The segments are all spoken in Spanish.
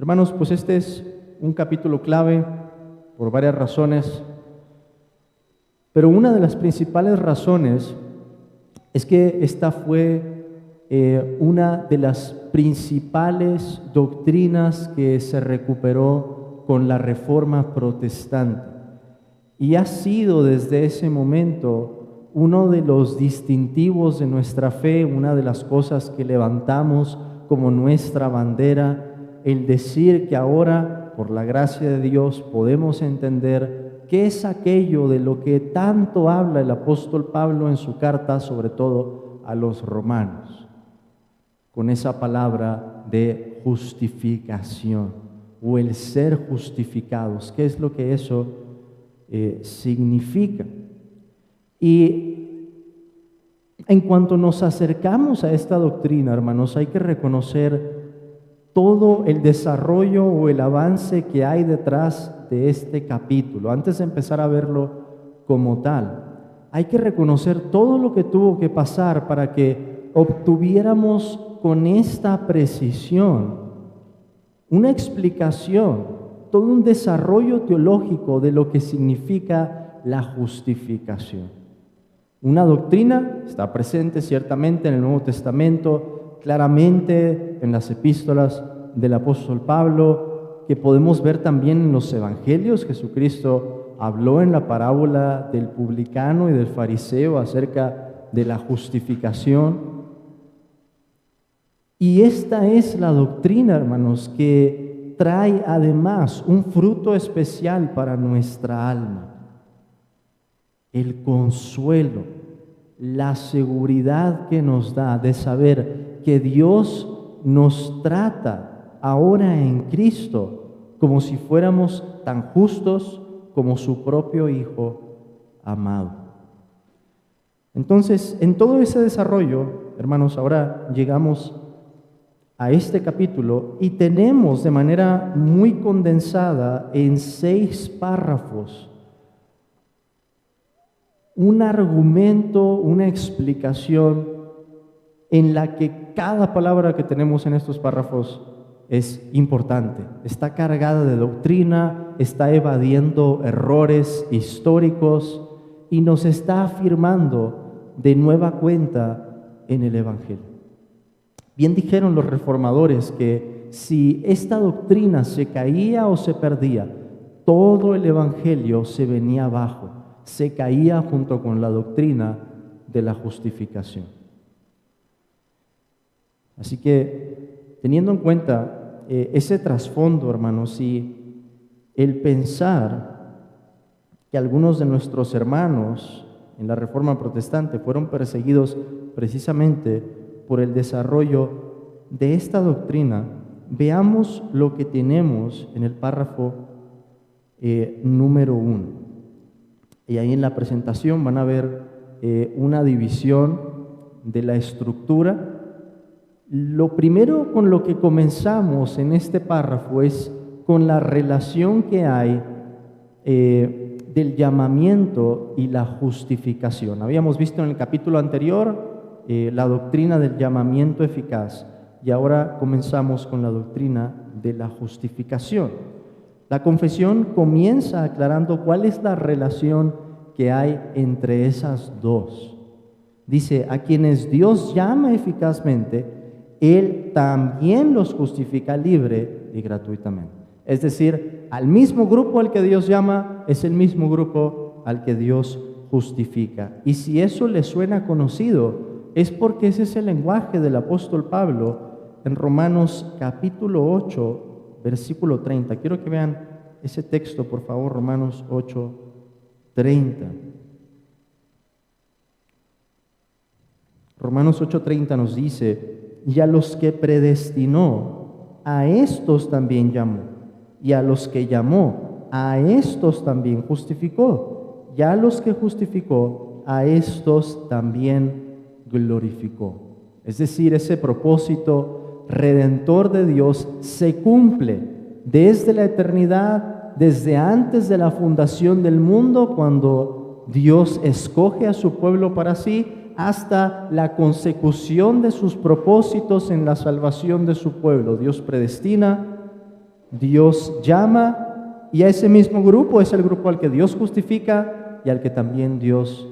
Hermanos, pues este es un capítulo clave por varias razones, pero una de las principales razones es que esta fue una de las principales doctrinas que se recuperó con la Reforma Protestante y ha sido desde ese momento uno de los distintivos de nuestra fe, una de las cosas que levantamos como nuestra bandera, el decir que ahora, por la gracia de Dios, podemos entender qué es aquello de lo que tanto habla el apóstol Pablo en su carta, sobre todo a los romanos, con esa palabra de justificación o el ser justificados. ¿Qué es lo que eso significa? Y en cuanto nos acercamos a esta doctrina, hermanos, hay que reconocer todo el desarrollo o el avance que hay detrás de este capítulo. Antes de empezar a verlo como tal, hay que reconocer todo lo que tuvo que pasar para que obtuviéramos con esta precisión una explicación, todo un desarrollo teológico de lo que significa la justificación. Una doctrina está presente ciertamente en el Nuevo Testamento, claramente en las epístolas del apóstol Pablo, que podemos ver también en los evangelios. Jesucristo habló en la parábola del publicano y del fariseo acerca de la justificación. Y esta es la doctrina, hermanos, que trae además un fruto especial para nuestra alma: el consuelo, la seguridad que nos da de saber que Dios nos trata ahora en Cristo como si fuéramos tan justos como su propio Hijo amado. Entonces, en todo ese desarrollo, hermanos, ahora llegamos a este capítulo y tenemos de manera muy condensada en 6 párrafos un argumento, una explicación en la que cada palabra que tenemos en estos párrafos es importante. Está cargada de doctrina, está evadiendo errores históricos y nos está afirmando de nueva cuenta en el Evangelio. Bien dijeron los reformadores que si esta doctrina se caía o se perdía, todo el Evangelio se venía abajo, se caía junto con la doctrina de la justificación. Así que, teniendo en cuenta ese trasfondo, hermanos, y el pensar que algunos de nuestros hermanos en la Reforma Protestante fueron perseguidos precisamente por el desarrollo de esta doctrina, veamos lo que tenemos en el párrafo número 1. Y ahí en la presentación van a ver una división de la estructura. Lo primero con lo que comenzamos en este párrafo es con la relación que hay del llamamiento y la justificación. Habíamos visto en el capítulo anterior la doctrina del llamamiento eficaz y ahora comenzamos con la doctrina de la justificación. La confesión comienza aclarando cuál es la relación que hay entre esas dos. Dice: a quienes Dios llama eficazmente, Él también los justifica libre y gratuitamente. Es decir, al mismo grupo al que Dios llama, es el mismo grupo al que Dios justifica. Y si eso le suena conocido, es porque ese es el lenguaje del apóstol Pablo en Romanos capítulo 8, versículo 30. Quiero que vean ese texto, por favor, Romanos 8, 30. Romanos 8:30 nos dice: y a los que predestinó, a estos también llamó, y a los que llamó, a estos también justificó, y a los que justificó, a estos también glorificó. Es decir, ese propósito redentor de Dios se cumple desde la eternidad, desde antes de la fundación del mundo, cuando Dios escoge a su pueblo para sí, hasta la consecución de sus propósitos en la salvación de su pueblo. Dios predestina, Dios llama y a ese mismo grupo es el grupo al que Dios justifica y al que también Dios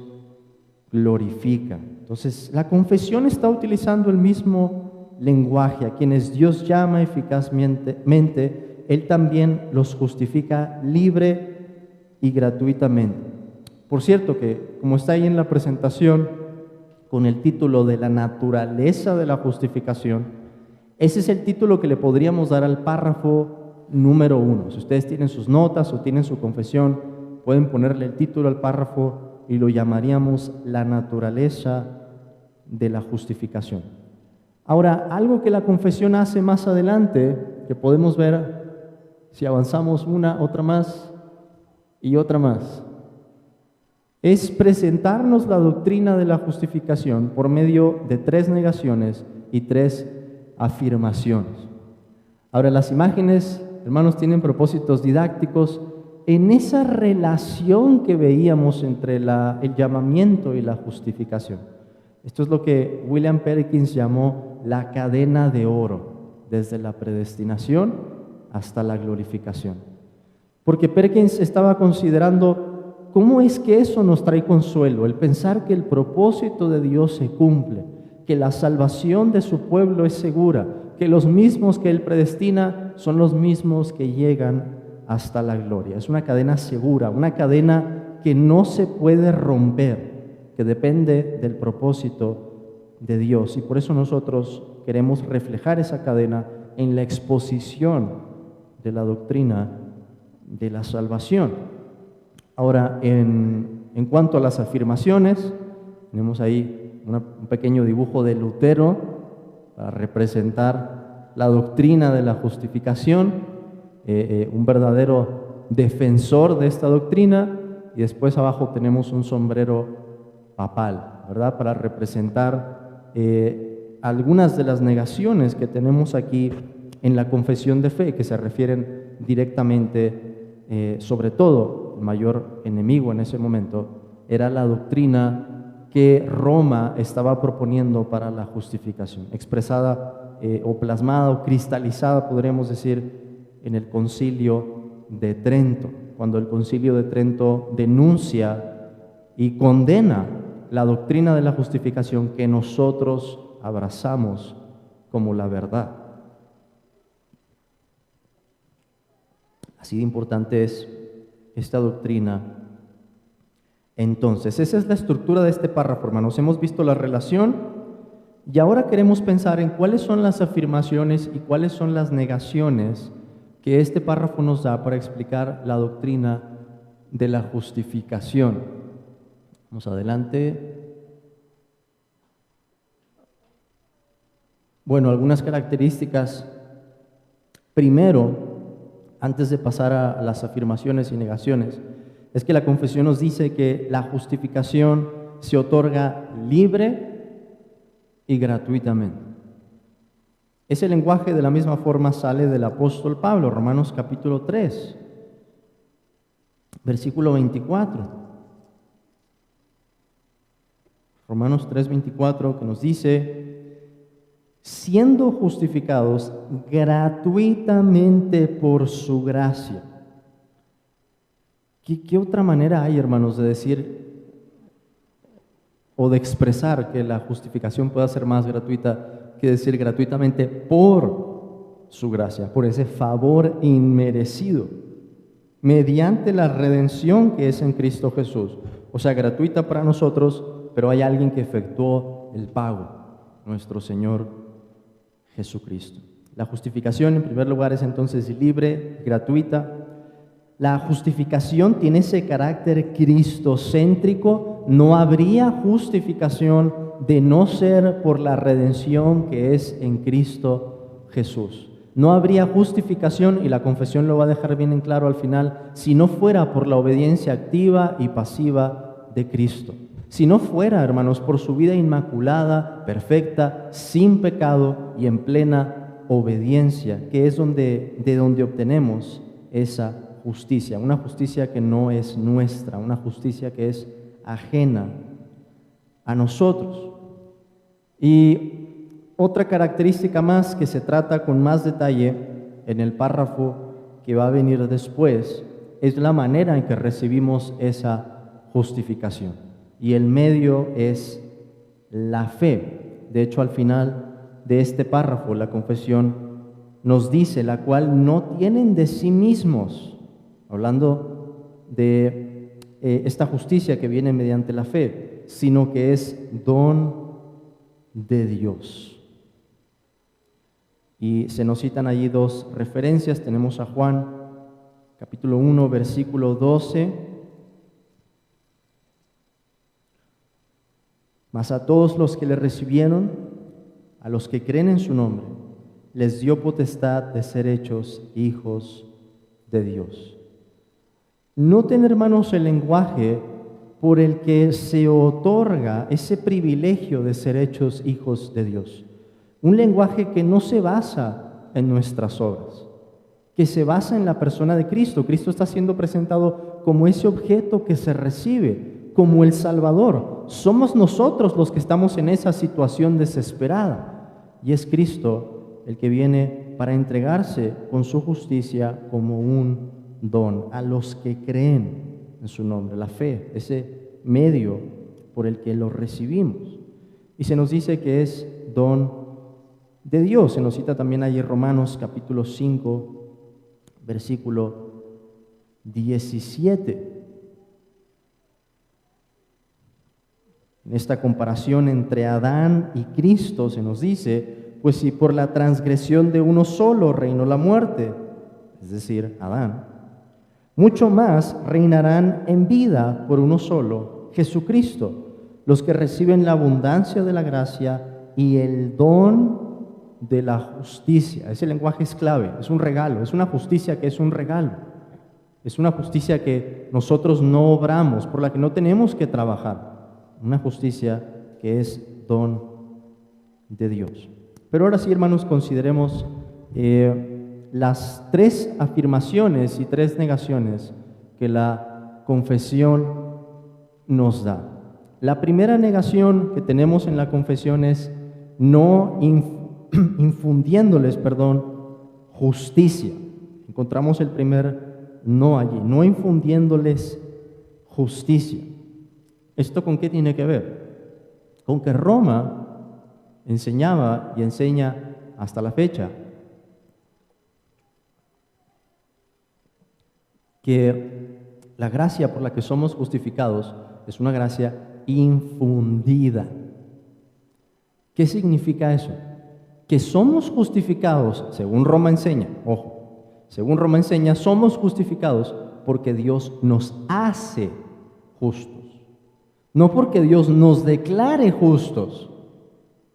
glorifica. Entonces, la confesión está utilizando el mismo lenguaje. A quienes Dios llama eficazmente, Él también los justifica libre y gratuitamente. Por cierto que, como está ahí en la presentación, con el título de la naturaleza de la justificación, ese es el título que le podríamos dar al párrafo número 1. Si ustedes tienen sus notas o tienen su confesión, pueden ponerle el título al párrafo y lo llamaríamos la naturaleza de la justificación. Ahora, algo que la confesión hace más adelante, que podemos ver si avanzamos una, otra más y otra más, es presentarnos la doctrina de la justificación por medio de 3 negaciones y 3 afirmaciones. Ahora, las imágenes, hermanos, tienen propósitos didácticos en esa relación que veíamos entre el llamamiento y la justificación. Esto es lo que William Perkins llamó la cadena de oro, desde la predestinación hasta la glorificación. Porque Perkins estaba considerando cómo es que eso nos trae consuelo, el pensar que el propósito de Dios se cumple, que la salvación de su pueblo es segura, que los mismos que Él predestina son los mismos que llegan hasta la gloria. Es una cadena segura, una cadena que no se puede romper, que depende del propósito de Dios. Y por eso nosotros queremos reflejar esa cadena en la exposición de la doctrina de la salvación. Ahora, en cuanto a las afirmaciones, tenemos ahí un pequeño dibujo de Lutero para representar la doctrina de la justificación, un verdadero defensor de esta doctrina, y después abajo tenemos un sombrero papal, ¿verdad? Para representar algunas de las negaciones que tenemos aquí en la confesión de fe, que se refieren directamente, sobre todo, el mayor enemigo en ese momento era la doctrina que Roma estaba proponiendo para la justificación, expresada o plasmada o cristalizada, podríamos decir, en el Concilio de Trento, cuando el Concilio de Trento denuncia y condena la doctrina de la justificación que nosotros abrazamos como la verdad. Así de importante es esta doctrina. Entonces, esa es la estructura de este párrafo, hermanos. Hemos visto la relación y ahora queremos pensar en cuáles son las afirmaciones y cuáles son las negaciones que este párrafo nos da para explicar la doctrina de la justificación. Vamos adelante. Bueno, algunas características. Primero, antes de pasar a las afirmaciones y negaciones, es que la confesión nos dice que la justificación se otorga libre y gratuitamente. Ese lenguaje de la misma forma sale del apóstol Pablo, Romanos capítulo 3, versículo 24. Romanos 3:24, que nos dice: siendo justificados gratuitamente por su gracia. ¿Qué otra manera hay, hermanos, de decir o de expresar que la justificación pueda ser más gratuita que decir gratuitamente por su gracia, por ese favor inmerecido, mediante la redención que es en Cristo Jesús? O sea, gratuita para nosotros, pero hay alguien que efectuó el pago, nuestro Señor Jesucristo. La justificación, en primer lugar, es entonces libre, gratuita. La justificación tiene ese carácter cristocéntrico. No habría justificación de no ser por la redención que es en Cristo Jesús. No habría justificación, y la confesión lo va a dejar bien en claro al final, si no fuera por la obediencia activa y pasiva de Cristo. Si no fuera, hermanos, por su vida inmaculada, perfecta, sin pecado y en plena obediencia, que es de donde obtenemos esa justicia, una justicia que no es nuestra, una justicia que es ajena a nosotros. Y otra característica más que se trata con más detalle en el párrafo que va a venir después, es la manera en que recibimos esa justificación. Y el medio es la fe. De hecho, al final de este párrafo, la confesión nos dice, la cual no tienen de sí mismos, hablando de esta justicia que viene mediante la fe, sino que es don de Dios. Y se nos citan allí dos referencias. Tenemos a Juan, capítulo 1, versículo 12. Mas a todos los que le recibieron, a los que creen en su nombre, les dio potestad de ser hechos hijos de Dios. Noten, hermanos, el lenguaje por el que se otorga ese privilegio de ser hechos hijos de Dios. Un lenguaje que no se basa en nuestras obras, que se basa en la persona de Cristo. Cristo está siendo presentado como ese objeto que se recibe, como el Salvador. Somos nosotros los que estamos en esa situación desesperada. Y es Cristo el que viene para entregarse con su justicia como un don a los que creen en su nombre. La fe, ese medio por el que lo recibimos. Y se nos dice que es don de Dios. Se nos cita también allí Romanos capítulo 5, versículo 17. En esta comparación entre Adán y Cristo se nos dice, pues si por la transgresión de uno solo reinó la muerte, es decir, Adán, mucho más reinarán en vida por uno solo, Jesucristo, los que reciben la abundancia de la gracia y el don de la justicia. Ese lenguaje es clave, es un regalo, es una justicia que es un regalo. Es una justicia que nosotros no obramos, por la que no tenemos que trabajar. Una justicia que es don de Dios. Pero ahora sí, hermanos, consideremos las tres afirmaciones y tres negaciones que la confesión nos da. La primera negación que tenemos en la confesión es no infundiéndoles, justicia. Encontramos el primer no allí, no infundiéndoles justicia. ¿Esto con qué tiene que ver? Con que Roma enseñaba y enseña hasta la fecha que la gracia por la que somos justificados es una gracia infundida. ¿Qué significa eso? Que somos justificados, según Roma enseña, según Roma enseña, somos justificados porque Dios nos hace justos. No porque Dios nos declare justos,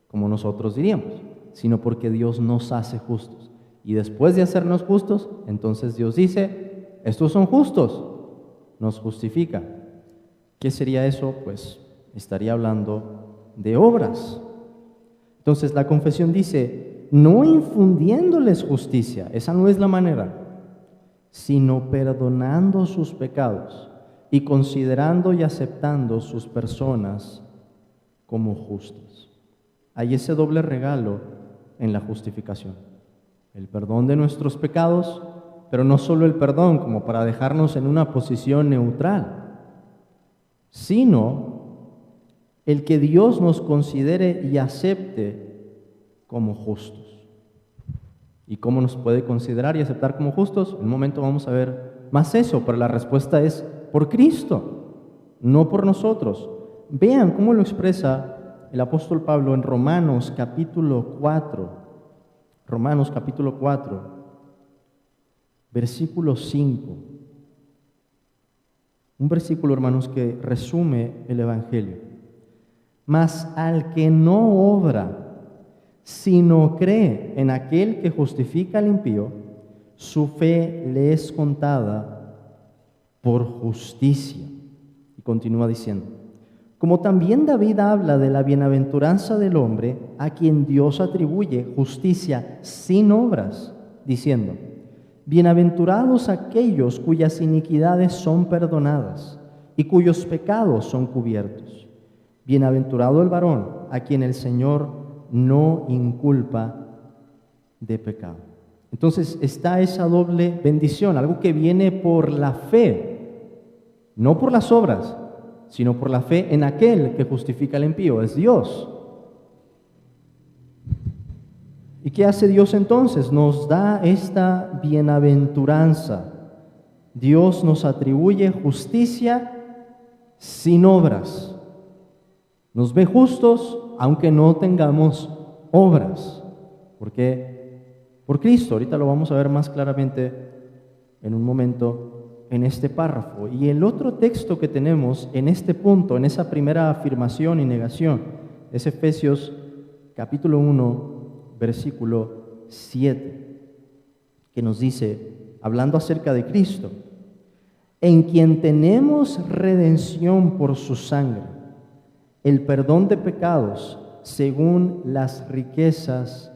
como nosotros diríamos, sino porque Dios nos hace justos. Y después de hacernos justos, entonces Dios dice, estos son justos, nos justifica. ¿Qué sería eso? Pues estaría hablando de obras. Entonces la confesión dice, no infundiéndoles justicia, esa no es la manera, sino perdonando sus pecados y considerando y aceptando sus personas como justas. Hay ese doble regalo en la justificación, el perdón de nuestros pecados, pero no solo el perdón como para dejarnos en una posición neutral, sino el que Dios nos considere y acepte como justos. ¿Y cómo nos puede considerar y aceptar como justos? En un momento vamos a ver más eso, pero la respuesta es por Cristo, no por nosotros. Vean cómo lo expresa el apóstol Pablo en Romanos capítulo 4. Romanos capítulo 4, versículo 5. Un versículo, hermanos, que resume el Evangelio. Mas al que no obra, sino cree en aquel que justifica al impío, su fe le es contada por justicia. Y continúa diciendo, como también David habla de la bienaventuranza del hombre a quien Dios atribuye justicia sin obras, diciendo, bienaventurados aquellos cuyas iniquidades son perdonadas y cuyos pecados son cubiertos. Bienaventurado el varón a quien el Señor no inculpa de pecado. Entonces está esa doble bendición, algo que viene por la fe, no por las obras, sino por la fe en aquel que justifica al impío, es Dios. ¿Y qué hace Dios entonces? Nos da esta bienaventuranza. Dios nos atribuye justicia sin obras. Nos ve justos aunque no tengamos obras. ¿Por qué? Por Cristo. Ahorita lo vamos a ver más claramente en un momento en este párrafo. Y el otro texto que tenemos en este punto, en esa primera afirmación y negación, es Efesios capítulo 1, versículo 7, que nos dice, hablando acerca de Cristo, en quien tenemos redención por su sangre, el perdón de pecados según las riquezas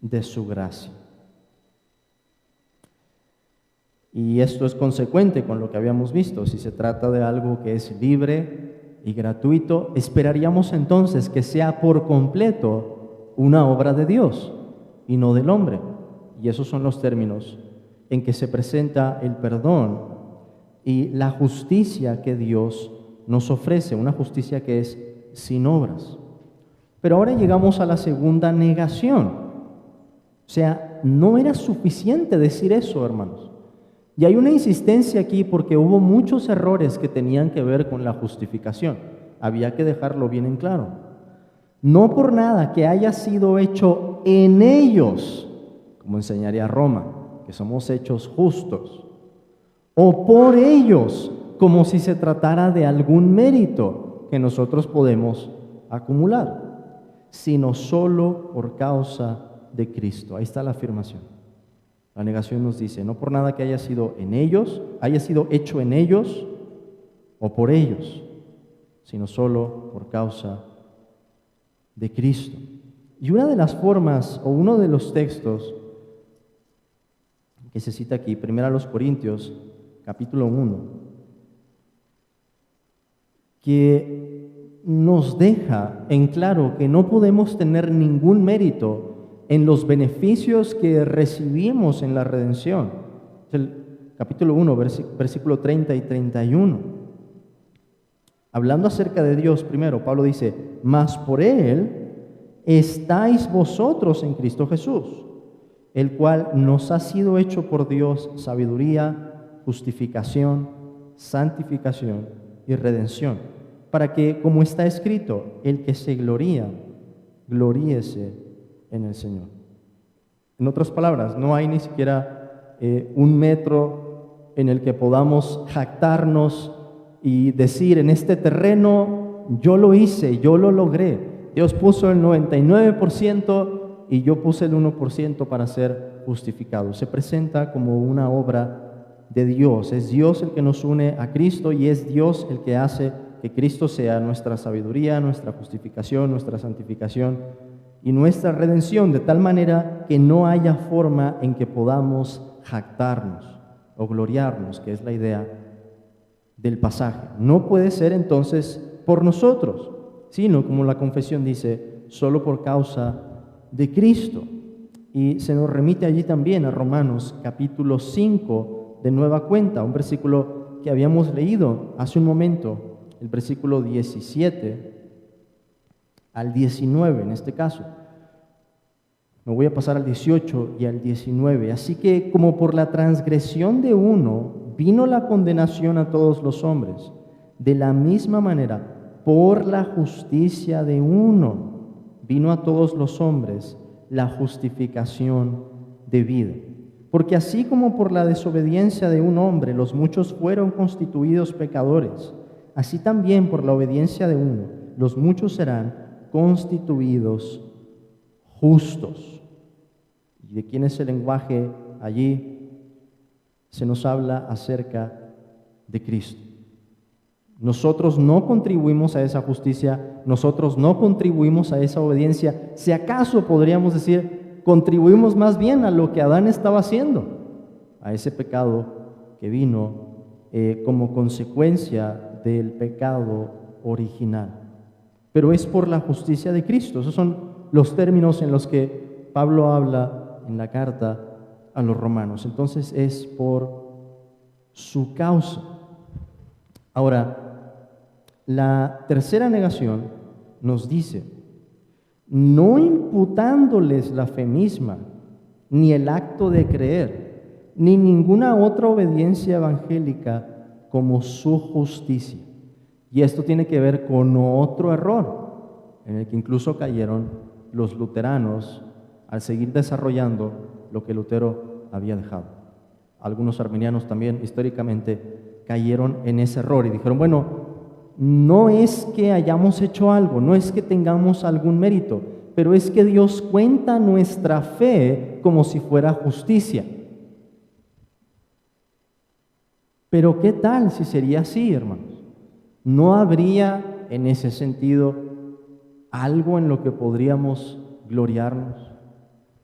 de su gracia. Y esto es consecuente con lo que habíamos visto. Si se trata de algo que es libre y gratuito, esperaríamos entonces que sea por completo una obra de Dios y no del hombre. Y esos son los términos en que se presenta el perdón y la justicia que Dios nos ofrece, una justicia que es sin obras. Pero ahora llegamos a la segunda negación. O sea, no era suficiente decir eso, hermanos. Y hay una insistencia aquí porque hubo muchos errores que tenían que ver con la justificación. Había que dejarlo bien en claro. No por nada que haya sido hecho en ellos, como enseñaría Roma, que somos hechos justos, o por ellos, como si se tratara de algún mérito que nosotros podemos acumular, sino solo por causa de Cristo. Ahí está la afirmación. La negación nos dice, no por nada que haya sido en ellos, haya sido hecho en ellos o por ellos, sino solo por causa de Cristo. Y una de las formas, o uno de los textos que se cita aquí, 1 Corintios, capítulo 1, que nos deja en claro que no podemos tener ningún mérito en los beneficios que recibimos en la redención. Es el capítulo 1, versículo 30 y 31. Hablando acerca de Dios primero, Pablo dice, mas por Él estáis vosotros en Cristo Jesús, el cual nos ha sido hecho por Dios sabiduría, justificación, santificación y redención, para que, como está escrito, el que se gloría, gloríese en el Señor. En otras palabras, no hay ni siquiera un metro en el que podamos jactarnos y decir, en este terreno yo lo hice, yo lo logré. Dios puso el 99% y yo puse el 1% para ser justificado. Se presenta como una obra de Dios. Es Dios el que nos une a Cristo y es Dios el que hace que Cristo sea nuestra sabiduría, nuestra justificación, nuestra santificación y nuestra redención, de tal manera que no haya forma en que podamos jactarnos o gloriarnos, que es la idea del pasaje. No puede ser entonces por nosotros, sino, como la confesión dice, solo por causa de Cristo. Y se nos remite allí también a Romanos capítulo 5 de nueva cuenta, un versículo que habíamos leído hace un momento, el versículo 17 al 19 en este caso. Me voy a pasar al 18 y al 19. Así que como por la transgresión de uno vino la condenación a todos los hombres, de la misma manera, por la justicia de uno vino a todos los hombres la justificación de vida. Porque así como por la desobediencia de un hombre los muchos fueron constituidos pecadores, así también por la obediencia de uno los muchos serán constituidos justos. ¿Y de quién es el lenguaje allí? Se nos habla acerca de Cristo. Nosotros no contribuimos a esa justicia, nosotros no contribuimos a esa obediencia. Si acaso podríamos decir, contribuimos más bien a lo que Adán estaba haciendo, a ese pecado que vino como consecuencia del pecado original. Pero es por la justicia de Cristo. Esos son los términos en los que Pablo habla en la carta a los romanos. Entonces es por su causa. Ahora, la tercera negación nos dice, no imputándoles la fe misma, ni el acto de creer, ni ninguna otra obediencia evangélica como su justicia. Y esto tiene que ver con otro error, en el que incluso cayeron los luteranos al seguir desarrollando lo que Lutero había dejado. Algunos arminianos también históricamente cayeron en ese error y dijeron, bueno, no es que hayamos hecho algo, no es que tengamos algún mérito, pero es que Dios cuenta nuestra fe como si fuera justicia. Pero ¿qué tal si sería así, hermanos? ¿No habría en ese sentido algo en lo que podríamos gloriarnos?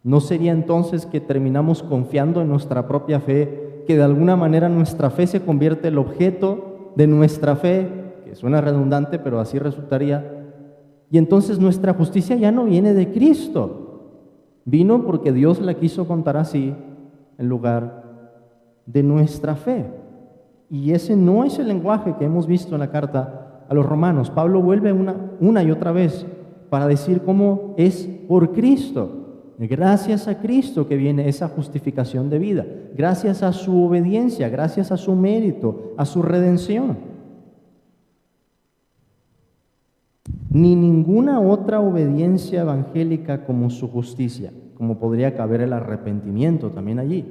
¿No sería entonces que terminamos confiando en nuestra propia fe, que de alguna manera nuestra fe se convierte en el objeto de nuestra fe, que suena redundante, pero así resultaría? Y entonces nuestra justicia ya no viene de Cristo, vino porque Dios la quiso contar así en lugar de nuestra fe. Y ese no es el lenguaje que hemos visto en la carta a los romanos. Pablo vuelve una y otra vez para decir cómo es por Cristo. Gracias a Cristo que viene esa justificación de vida, gracias a su obediencia, gracias a su mérito, a su redención. Ni ninguna otra obediencia evangélica como su justicia, como podría caber el arrepentimiento también allí.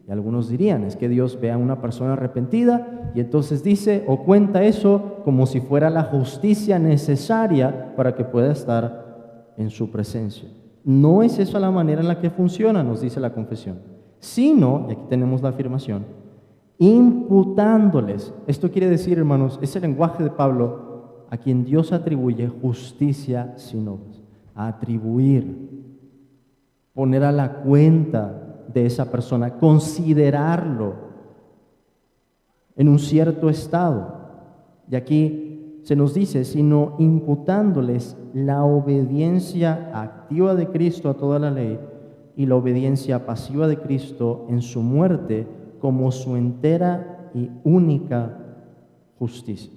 Y algunos dirían, es que Dios ve a una persona arrepentida y entonces dice o cuenta eso como si fuera la justicia necesaria para que pueda estar en su presencia. No es esa la manera en la que funciona, nos dice la confesión, sino, y aquí tenemos la afirmación, imputándoles. Esto quiere decir, hermanos, es el lenguaje de Pablo a quien Dios atribuye justicia sin obras. Atribuir, poner a la cuenta de esa persona, considerarlo en un cierto estado. Y aquí se nos dice, sino imputándoles la obediencia activa de Cristo a toda la ley y la obediencia pasiva de Cristo en su muerte como su entera y única justicia.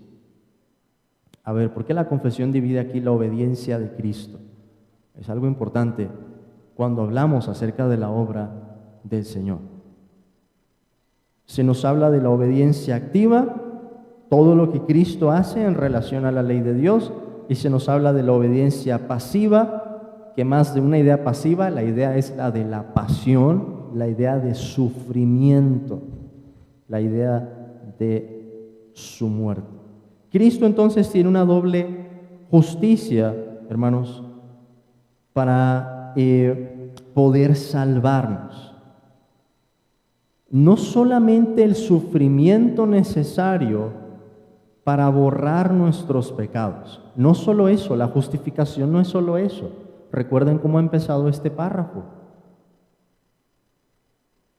A ver, ¿por qué la confesión divide aquí la obediencia de Cristo? Es algo importante cuando hablamos acerca de la obra del Señor. Se nos habla de la obediencia activa, todo lo que Cristo hace en relación a la ley de Dios, y se nos habla de la obediencia pasiva, que más de una idea pasiva, la idea es la de la pasión, la idea de sufrimiento, la idea de su muerte. Cristo entonces tiene una doble justicia, hermanos, para poder salvarnos. No solamente el sufrimiento necesario para borrar nuestros pecados. No solo eso, la justificación no es solo eso. Recuerden cómo ha empezado este párrafo.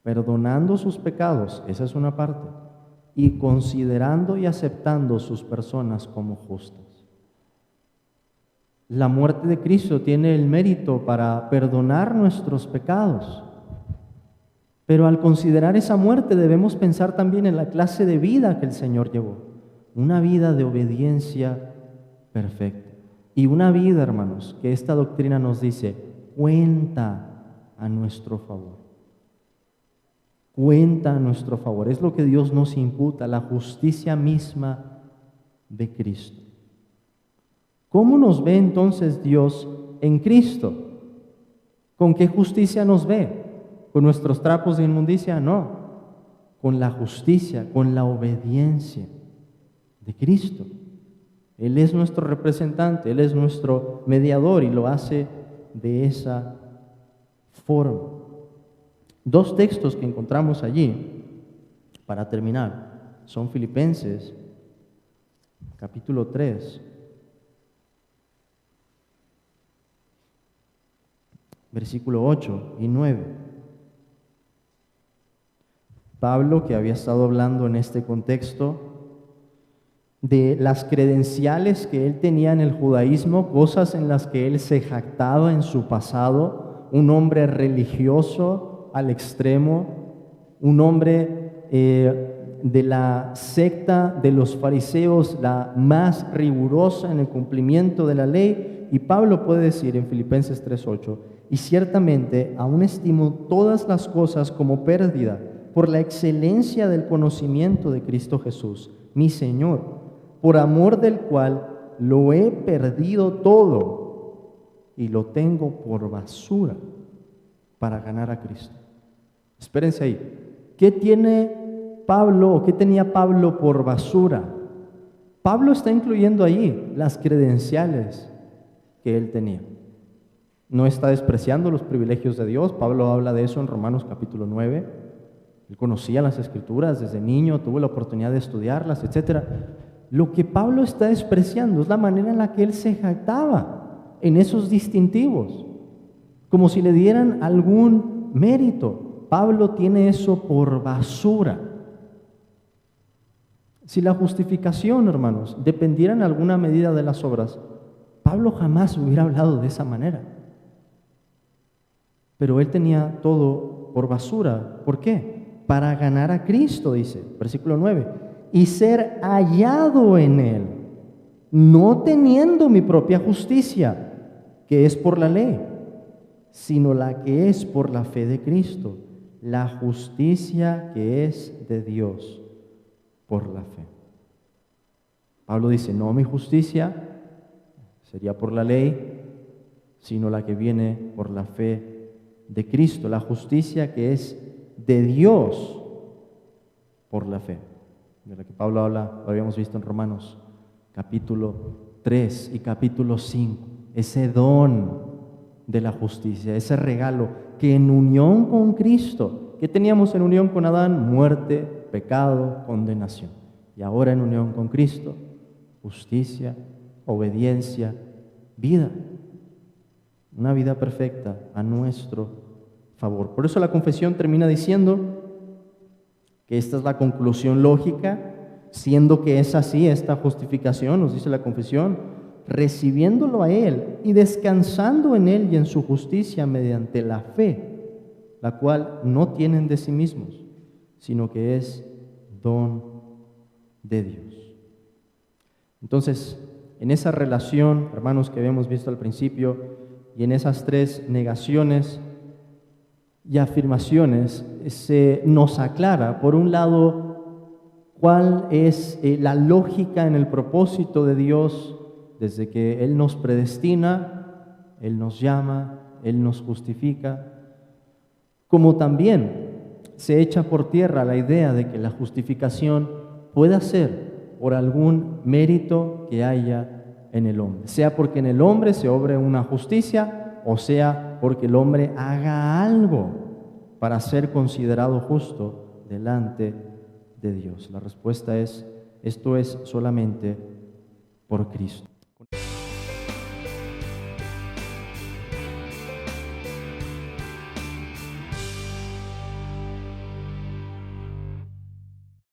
Perdonando sus pecados, esa es una parte, y considerando y aceptando sus personas como justas. La muerte de Cristo tiene el mérito para perdonar nuestros pecados. Pero al considerar esa muerte debemos pensar también en la clase de vida que el Señor llevó. Una vida de obediencia perfecta. Y una vida, hermanos, que esta doctrina nos dice, cuenta a nuestro favor. Cuenta a nuestro favor. Es lo que Dios nos imputa, la justicia misma de Cristo. ¿Cómo nos ve entonces Dios en Cristo? ¿Con qué justicia nos ve? ¿Con nuestros trapos de inmundicia? No. Con la justicia, con la obediencia de Cristo. Él es nuestro representante, Él es nuestro mediador y lo hace de esa forma. Dos textos que encontramos allí, para terminar, son Filipenses, capítulo 3, versículo 8 y 9. Pablo, que había estado hablando en este contexto de las credenciales que él tenía en el judaísmo, cosas en las que él se jactaba en su pasado, un hombre religioso al extremo, un hombre de la secta de los fariseos, la más rigurosa en el cumplimiento de la ley. Y Pablo puede decir en Filipenses 3:8, y ciertamente aún estimo todas las cosas como pérdida por la excelencia del conocimiento de Cristo Jesús, mi Señor, por amor del cual lo he perdido todo y lo tengo por basura para ganar a Cristo. Espérense ahí. ¿Qué tiene Pablo o qué tenía Pablo por basura? Pablo está incluyendo ahí las credenciales que él tenía. No está despreciando los privilegios de Dios. Pablo habla de eso en Romanos capítulo 9. Él conocía las Escrituras desde niño, tuvo la oportunidad de estudiarlas, etc. Lo que Pablo está despreciando es la manera en la que él se jactaba en esos distintivos, como si le dieran algún mérito. Pablo tiene eso por basura. Si la justificación, hermanos, dependiera en alguna medida de las obras, Pablo jamás hubiera hablado de esa manera. Pero él tenía todo por basura. ¿Por qué? Para ganar a Cristo, dice, versículo 9, y ser hallado en Él, no teniendo mi propia justicia, que es por la ley, sino la que es por la fe de Cristo, la justicia que es de Dios por la fe. Pablo dice, no mi justicia sería por la ley, sino la que viene por la fe de Cristo, la justicia que es de Dios por la fe, de la que Pablo habla, lo habíamos visto en Romanos capítulo 3 y capítulo 5, ese don de la justicia, ese regalo que en unión con Cristo, ¿qué teníamos en unión con Adán? Muerte, pecado, condenación. Y ahora en unión con Cristo, justicia, obediencia, vida. Una vida perfecta a nuestro favor. Por eso la confesión termina diciendo que esta es la conclusión lógica, siendo que es así esta justificación, nos dice la confesión, recibiéndolo a Él y descansando en Él y en su justicia mediante la fe, la cual no tienen de sí mismos, sino que es don de Dios. Entonces, en esa relación, hermanos, que habíamos visto al principio, y en esas tres negaciones y afirmaciones, se nos aclara, por un lado, cuál es la lógica en el propósito de Dios desde que Él nos predestina, Él nos llama, Él nos justifica, como también se echa por tierra la idea de que la justificación pueda ser por algún mérito que haya en el hombre, sea porque en el hombre se obre una justicia, o sea porque el hombre haga algo para ser considerado justo delante de Dios. La respuesta es, esto es solamente por Cristo.